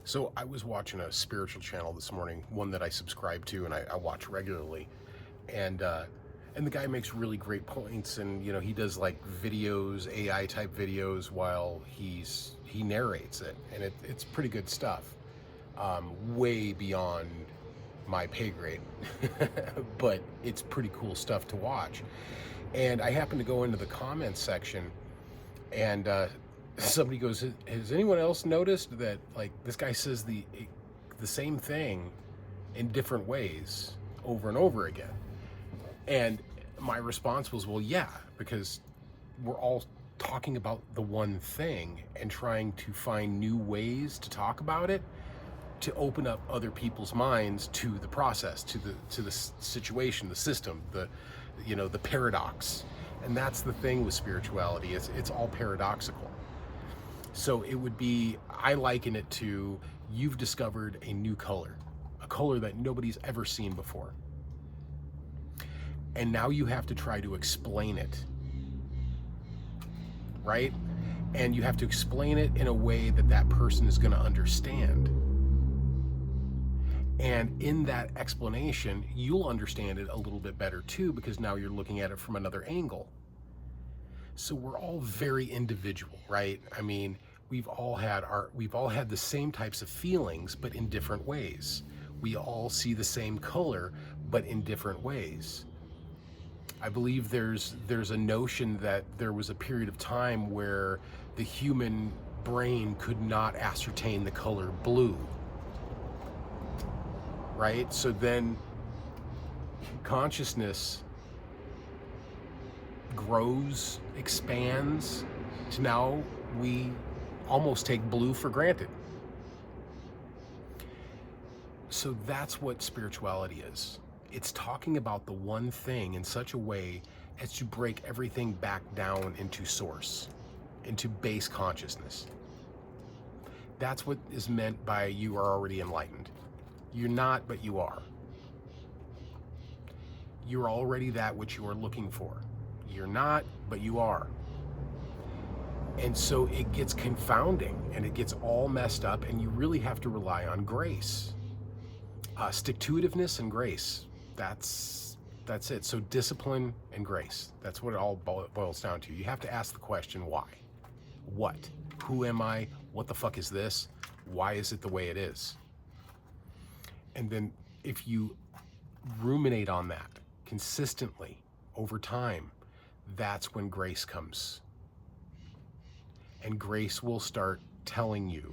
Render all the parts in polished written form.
So I was watching a spiritual channel this morning, one that I subscribe to and I watch regularly, and and the guy makes really great points, and he does like videos, AI type videos, while he narrates it, and it's pretty good stuff, way beyond my pay grade, but it's pretty cool stuff to watch. And I happened to go into the comments section, and somebody goes, "Has anyone else noticed that like this guy says the same thing in different ways over and over again?" And my response was, "Well, yeah, because we're all talking about the one thing and trying to find new ways to talk about it, to open up other people's minds to the process, to the situation, the system, the paradox." And that's the thing with spirituality. It's all paradoxical. So it would be, I liken it to, you've discovered a new color, a color that nobody's ever seen before. And now you have to try to explain it, right? And you have to explain it in a way that that person is going to understand. And in that explanation, you'll understand it a little bit better too, because now you're looking at it from another angle. So we're all very individual, right? I mean, we've all had the same types of feelings, but in different ways. We all see the same color, but in different ways. I believe there's a notion that there was a period of time where the human brain could not ascertain the color blue, right? So then consciousness grows, expands, to now we almost take blue for granted. So that's what spirituality is. It's talking about the one thing in such a way as to break everything back down into source, into base consciousness. That's what is meant by you are already enlightened. You're not, but you are. You're already that which you are looking for. You're not, but you are. And so it gets confounding and it gets all messed up, and you really have to rely on grace. Stick-to-itiveness and grace. That's it. So discipline and grace. That's what it all boils down to. You have to ask the question, why? What? Who am I? What the fuck is this? Why is it the way it is? And then if you ruminate on that consistently over time, that's when grace comes. And grace will start telling you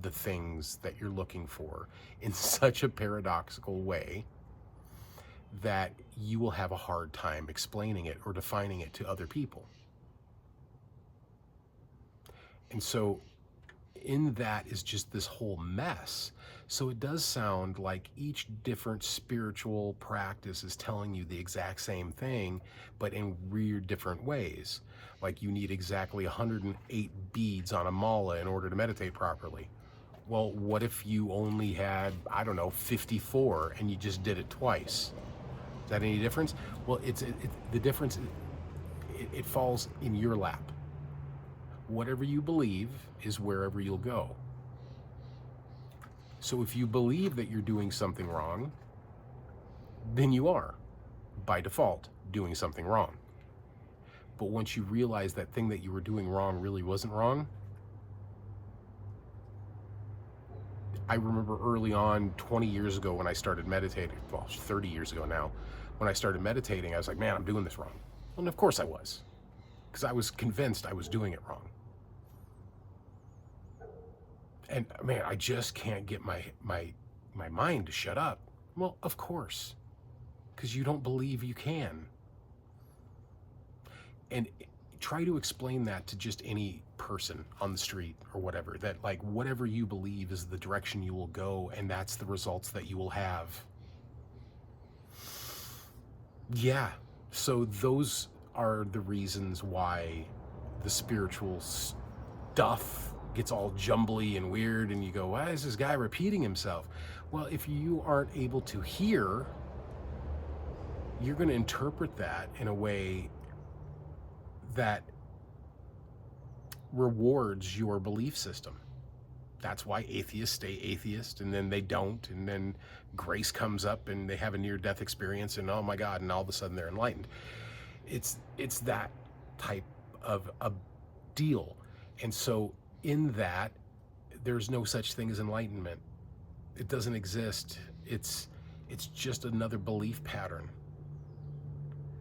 the things that you're looking for in such a paradoxical way that you will have a hard time explaining it or defining it to other people. And so in that is just this whole mess. So it does sound like each different spiritual practice is telling you the exact same thing, but in weird different ways. Like you need exactly 108 beads on a mala in order to meditate properly. Well, what if you only had, I don't know, 54 and you just did it twice? Is that any difference? Well, the difference, it falls in your lap. Whatever you believe is wherever you'll go. So if you believe that you're doing something wrong, then you are, by default, doing something wrong. But once you realize that thing that you were doing wrong really wasn't wrong, I remember early on, 20 years ago when I started meditating, well, 30 years ago now, when I started meditating, I was like, man, I'm doing this wrong. Well, and of course I was, because I was convinced I was doing it wrong. And man, I just can't get my mind to shut up. Well, of course, because you don't believe you can. And try to explain that to just any person on the street or whatever, that like whatever you believe is the direction you will go, and that's the results that you will have. Yeah, so those are the reasons why the spiritual stuff gets all jumbly and weird, and you go, why is this guy repeating himself? Well, if you aren't able to hear, you're going to interpret that in a way that rewards your belief system. That's why atheists stay atheist, and then they don't, and then grace comes up and they have a near-death experience, and oh my God, and all of a sudden they're enlightened. It's that type of a deal. And so in that, there's no such thing as enlightenment. It doesn't exist. It's just another belief pattern.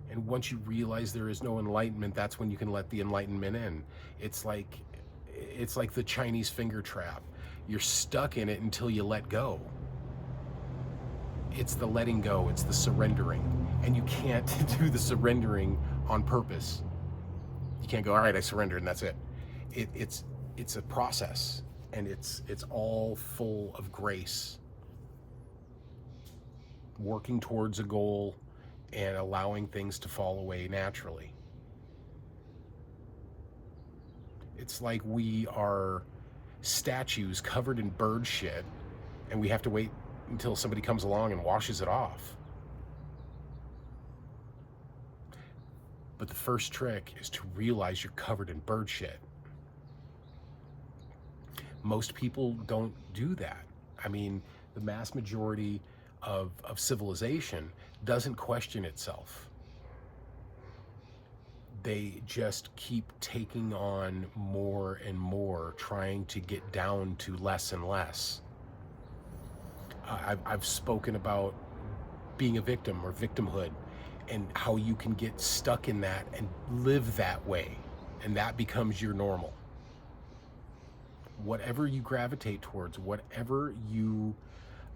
And once you realize there is no enlightenment, that's when you can let the enlightenment in. It's like the Chinese finger trap. You're stuck in it until you let go. It's the letting go, it's the surrendering. And you can't do the surrendering on purpose. You can't go, all right, I surrender, and that's it. It's a process, and it's all full of grace. Working towards a goal and allowing things to fall away naturally. It's like we are statues covered in bird shit, and we have to wait until somebody comes along and washes it off. But the first trick is to realize you're covered in bird shit. Most people don't do that. I mean, the mass majority of civilization doesn't question itself. They just keep taking on more and more, trying to get down to less and less. I've spoken about being a victim or victimhood, and how you can get stuck in that and live that way, and that becomes your normal. Whatever you gravitate towards, whatever you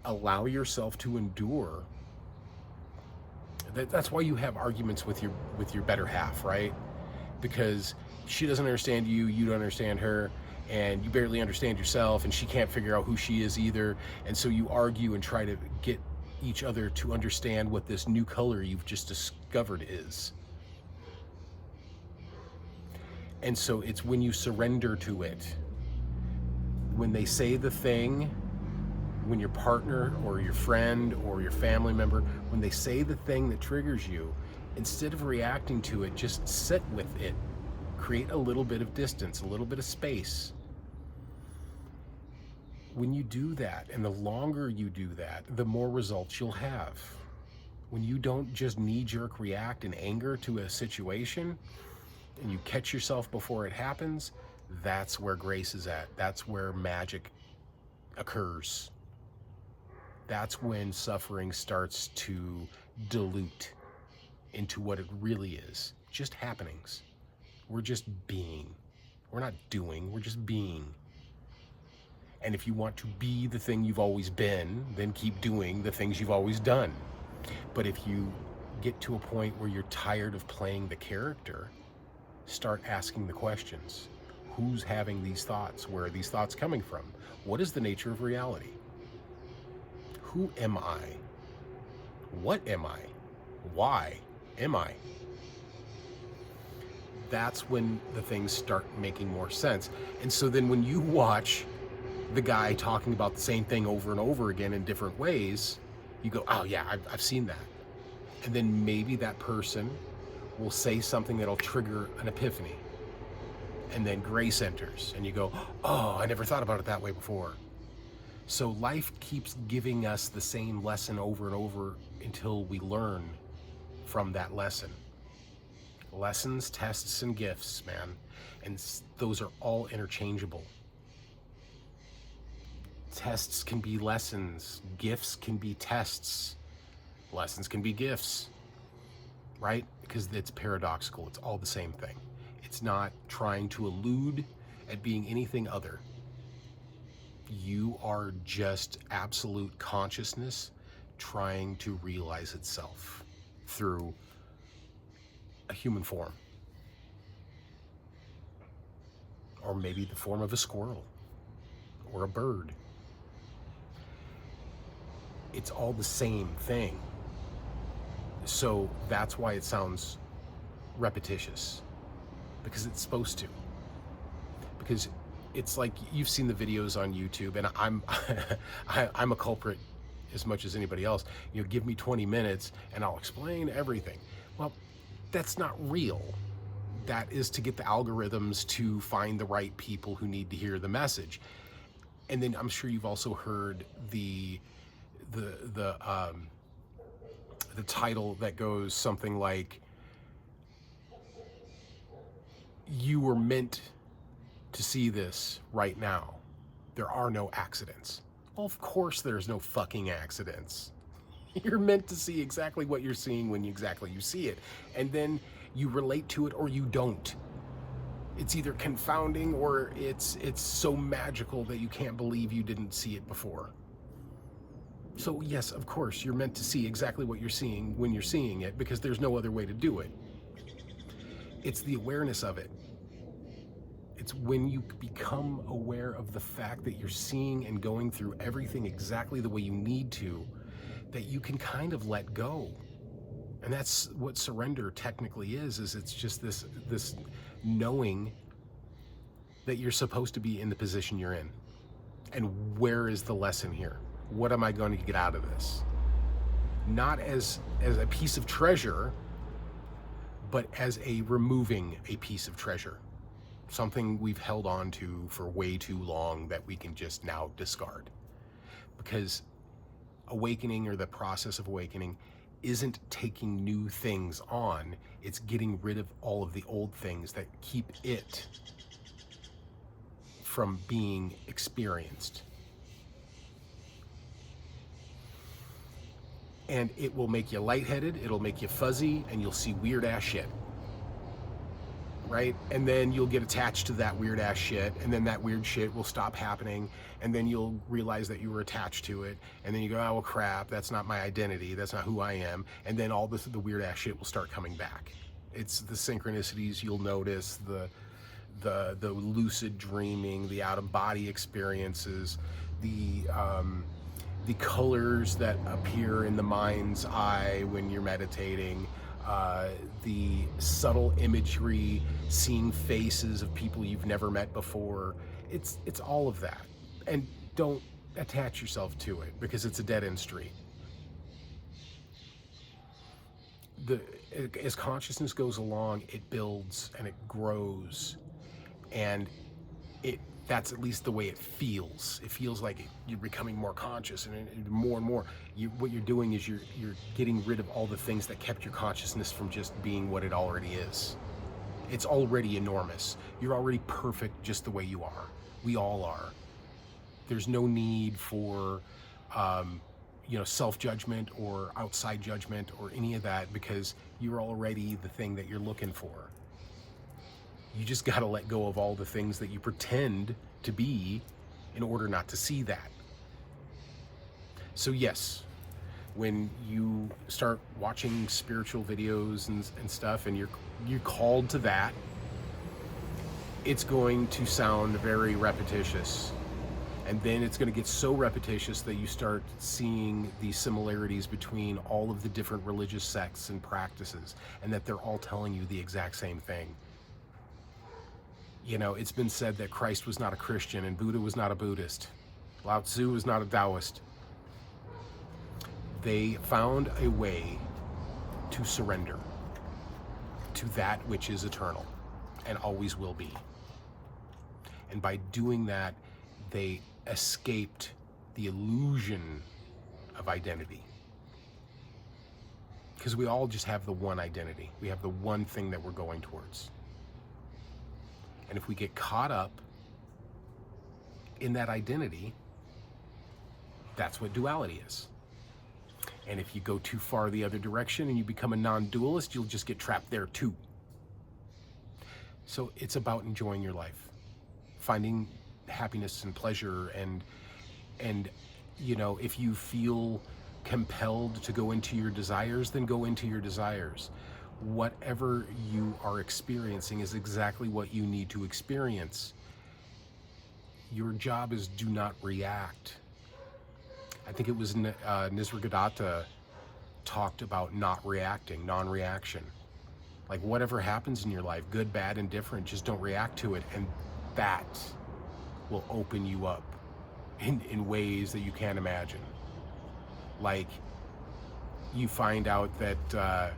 allow yourself to endure, that's why you have arguments with your better half, right? Because she doesn't understand you, you don't understand her, and you barely understand yourself, and she can't figure out who she is either, and so you argue and try to get each other to understand what this new color you've just discovered is. And so it's when you surrender to it, when they say the thing, when your partner or your friend or your family member, when they say the thing that triggers you, instead of reacting to it, just sit with it. Create a little bit of distance, a little bit of space. When you do that, and the longer you do that, the more results you'll have. When you don't just knee-jerk react in anger to a situation, and you catch yourself before it happens, that's where grace is at. That's where magic occurs. That's when suffering starts to dilute into what it really is. Just happenings. We're just being. We're not doing, we're just being. And if you want to be the thing you've always been, then keep doing the things you've always done. But if you get to a point where you're tired of playing the character, start asking the questions. Who's having these thoughts? Where are these thoughts coming from? What is the nature of reality? Who am I? What am I? Why am I? That's when the things start making more sense. And so then when you watch the guy talking about the same thing over and over again in different ways, you go, oh yeah, I've seen that. And then maybe that person will say something that'll trigger an epiphany. And then grace enters, and you go, oh, I never thought about it that way before. So life keeps giving us the same lesson over and over until we learn from that lesson. Lessons, tests, and gifts, man. And those are all interchangeable. Tests can be lessons. Gifts can be tests. Lessons can be gifts, right? Because it's paradoxical. It's all the same thing. It's not trying to elude at being anything other. You are just absolute consciousness trying to realize itself through a human form. Or maybe the form of a squirrel or a bird. It's all the same thing. So that's why it sounds repetitious, because it's supposed to. Because it's like, you've seen the videos on YouTube, and I'm a culprit as much as anybody else. You know, give me 20 minutes and I'll explain everything. Well, that's not real. That is to get the algorithms to find the right people who need to hear the message. And then I'm sure you've also heard the the um, the title that goes something like, "You were meant to see this right now. There are no accidents." Well, of course there's no fucking accidents. You're meant to see exactly what you're seeing when you see it. And then you relate to it or you don't. It's either confounding or it's so magical that you can't believe you didn't see it before. So yes, of course, you're meant to see exactly what you're seeing when you're seeing it, because there's no other way to do it. It's the awareness of it. It's when you become aware of the fact that you're seeing and going through everything exactly the way you need to, that you can kind of let go. And that's what surrender technically is it's just this knowing that you're supposed to be in the position you're in. And where is the lesson here? What am I going to get out of this? Not as a piece of treasure, but as a removing a piece of treasure. Something we've held on to for way too long that we can just now discard. Because awakening, or the process of awakening, isn't taking new things on, it's getting rid of all of the old things that keep it from being experienced. And it will make you lightheaded, it'll make you fuzzy, and you'll see weird ass shit. Right? And then you'll get attached to that weird ass shit, and then that weird shit will stop happening, and then you'll realize that you were attached to it, and then you go, oh well, crap, that's not my identity, that's not who I am, and then all the weird ass shit will start coming back. It's the synchronicities you'll notice, the lucid dreaming, the out of body experiences, the colors that appear in the mind's eye when you're meditating, the subtle imagery, seeing faces of people you've never met before. It's all of that. And don't attach yourself to it, because it's a dead-end street. As consciousness goes along, it builds and it grows, and that's at least the way it feels. It feels like you're becoming more conscious, and more. What you're doing is you're getting rid of all the things that kept your consciousness from just being what it already is. It's already enormous. You're already perfect just the way you are. We all are. There's no need for self-judgment or outside judgment or any of that, because you're already the thing that you're looking for. You just got to let go of all the things that you pretend to be in order not to see that. So yes, when you start watching spiritual videos and stuff, and you're called to that, it's going to sound very repetitious. And then it's going to get so repetitious that you start seeing the similarities between all of the different religious sects and practices, and that they're all telling you the exact same thing. It's been said that Christ was not a Christian, and Buddha was not a Buddhist. Lao Tzu was not a Taoist. They found a way to surrender to that which is eternal and always will be. And by doing that, they escaped the illusion of identity. Because we all just have the one identity. We have the one thing that we're going towards. And if we get caught up in that identity, that's what duality is. And if you go too far the other direction and you become a non-dualist, you'll just get trapped there too. So it's about enjoying your life, finding happiness and pleasure, and if you feel compelled to go into your desires, then go into your desires. Whatever you are experiencing is exactly what you need to experience. Your job is do not react. I think it was Nisargadatta talked about not reacting, non-reaction. Like whatever happens in your life, good, bad, indifferent, just don't react to it, and that will open you up in ways that you can't imagine. Like you find out that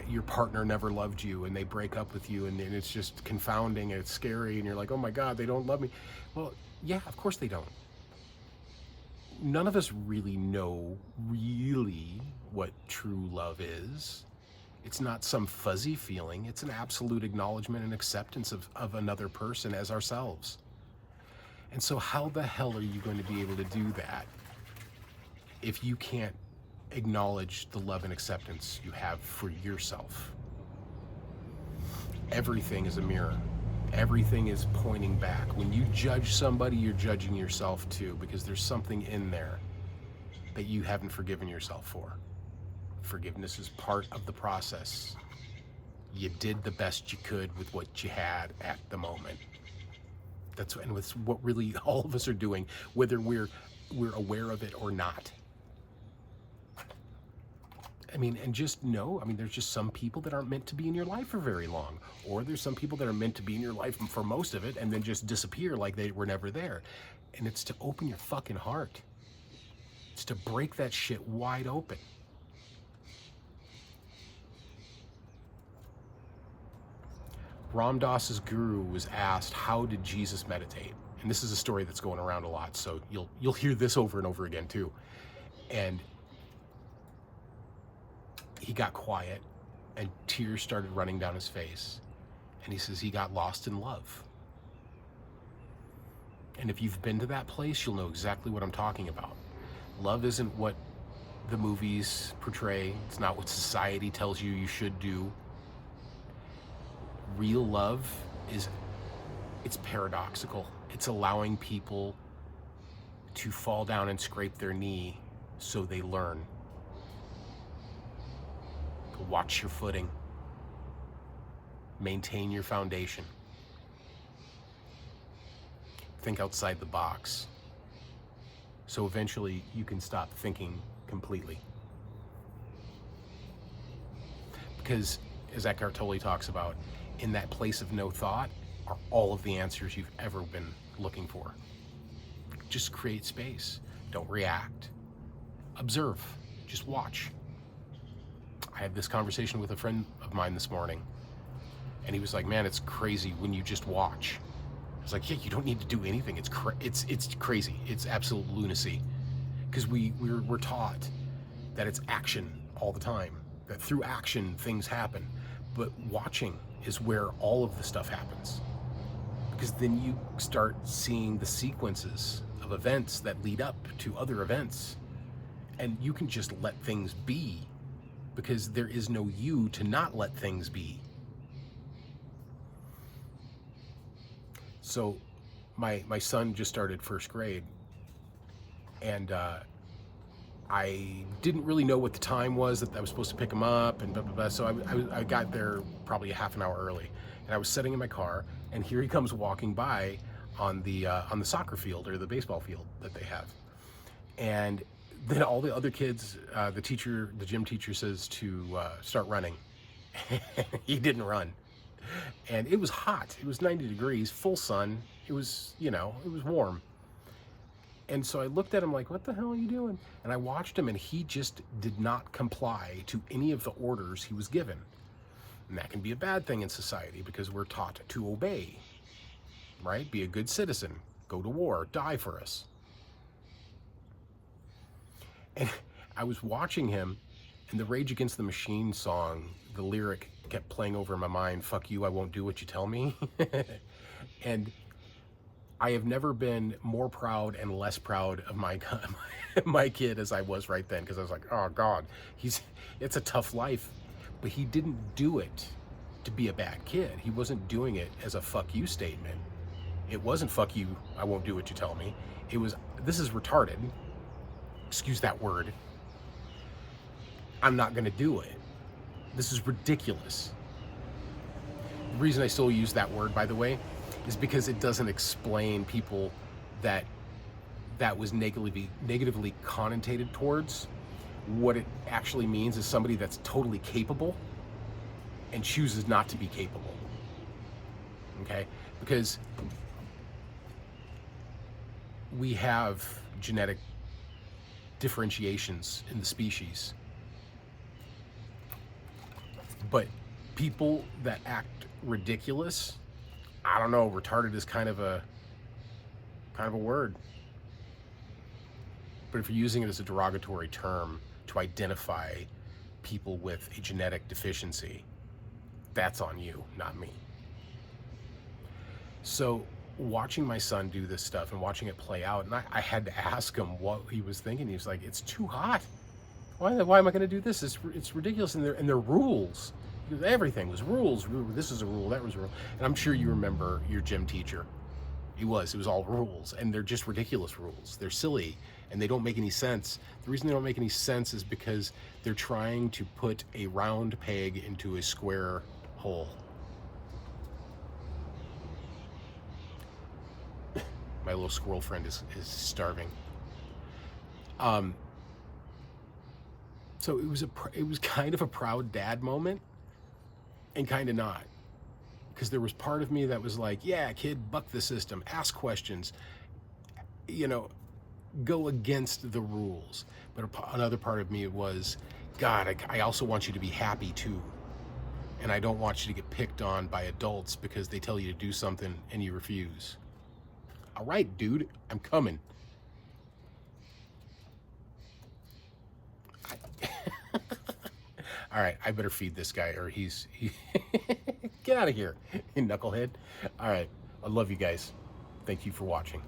your partner never loved you, and they break up with you, and it's just confounding, and it's scary, and you're like, oh my God, they don't love me. Well, Yeah, of course they don't. None of us really know what true love is. It's not some fuzzy feeling. It's an absolute acknowledgement and acceptance of another person as ourselves. And so how the hell are you going to be able to do that if you can't acknowledge the love and acceptance you have for yourself? Everything is a mirror. Everything is pointing back. When you judge somebody, you're judging yourself too, because there's something in there that you haven't forgiven yourself for. Forgiveness is part of the process. You did the best you could with what you had at the moment. That's what really all of us are doing, whether we're aware of it or not. I mean, and just know, I mean, there's just some people that aren't meant to be in your life for very long. Or there's some people that are meant to be in your life for most of it and then just disappear like they were never there. And it's to open your fucking heart. It's to break that shit wide open. Ram Dass's guru was asked, how did Jesus meditate? And this is a story that's going around a lot, so you'll hear this over and over again too. And he got quiet and tears started running down his face. And he says he got lost in love. And if you've been to that place, you'll know exactly what I'm talking about. Love isn't what the movies portray. It's not what society tells you you should do. Real love it's paradoxical. It's allowing people to fall down and scrape their knee so they learn. Watch your footing. Maintain your foundation. Think outside the box. So eventually you can stop thinking completely. Because, as Eckhart Tolle talks about, in that place of no thought are all of the answers you've ever been looking for. Just create space. Don't react. Observe. Just watch. I had this conversation with a friend of mine this morning, and he was like, man, it's crazy when you just watch. I was like, yeah, you don't need to do anything. It's crazy. It's absolute lunacy. Because we're taught that it's action all the time, that through action things happen. But watching is where all of the stuff happens. Because then you start seeing the sequences of events that lead up to other events. And you can just let things be, because there is no you to not let things be. So my son just started first grade, and I didn't really know what the time was that I was supposed to pick him up, and blah, blah, blah. So I got there probably a half an hour early, and I was sitting in my car, and here he comes walking by on the soccer field or the baseball field that they have. And then all the other kids, the gym teacher says to start running. He didn't run. And it was hot. It was 90 degrees, full sun. It was, it was warm. And so I looked at him like, what the hell are you doing? And I watched him, and he just did not comply to any of the orders he was given. And that can be a bad thing in society, because we're taught to obey, right? Be a good citizen, go to war, die for us. And I was watching him, and the Rage Against the Machine song, the lyric kept playing over in my mind, fuck you, I won't do what you tell me. And I have never been more proud and less proud of my kid as I was right then, because I was like, oh God, it's a tough life. But he didn't do it to be a bad kid. He wasn't doing it as a fuck you statement. It wasn't fuck you, I won't do what you tell me. It was, this is retarded. Excuse that word. I'm not gonna do it. This is ridiculous. The reason I still use that word, by the way, is because it doesn't explain people that was negatively connotated towards. What it actually means is somebody that's totally capable and chooses not to be capable. Okay? Because we have genetic differentiations in the species. But people that act ridiculous, I don't know, retarded is kind of a kind of a word. But if you're using it as a derogatory term to identify people with a genetic deficiency, that's on you, not me. So watching my son do this stuff and watching it play out, and I had to ask him what he was thinking. He was like, it's too hot. Why am I going to do this? It's ridiculous. And they're rules. Everything was rules. This is a rule, that was a rule. And I'm sure you remember your gym teacher. It was all rules, and they're just ridiculous rules. They're silly, and they don't make any sense. The reason they don't make any sense is because they're trying to put a round peg into a square hole. My little squirrel friend is starving. So it was kind of a proud dad moment, and kind of not. Because there was part of me that was like, yeah, kid, buck the system, ask questions, go against the rules. But another part of me was, God, I also want you to be happy too. And I don't want you to get picked on by adults because they tell you to do something and you refuse. All right, dude, I'm coming. All right, I better feed this guy or he get out of here, you knucklehead. All right, I love you guys. Thank you for watching.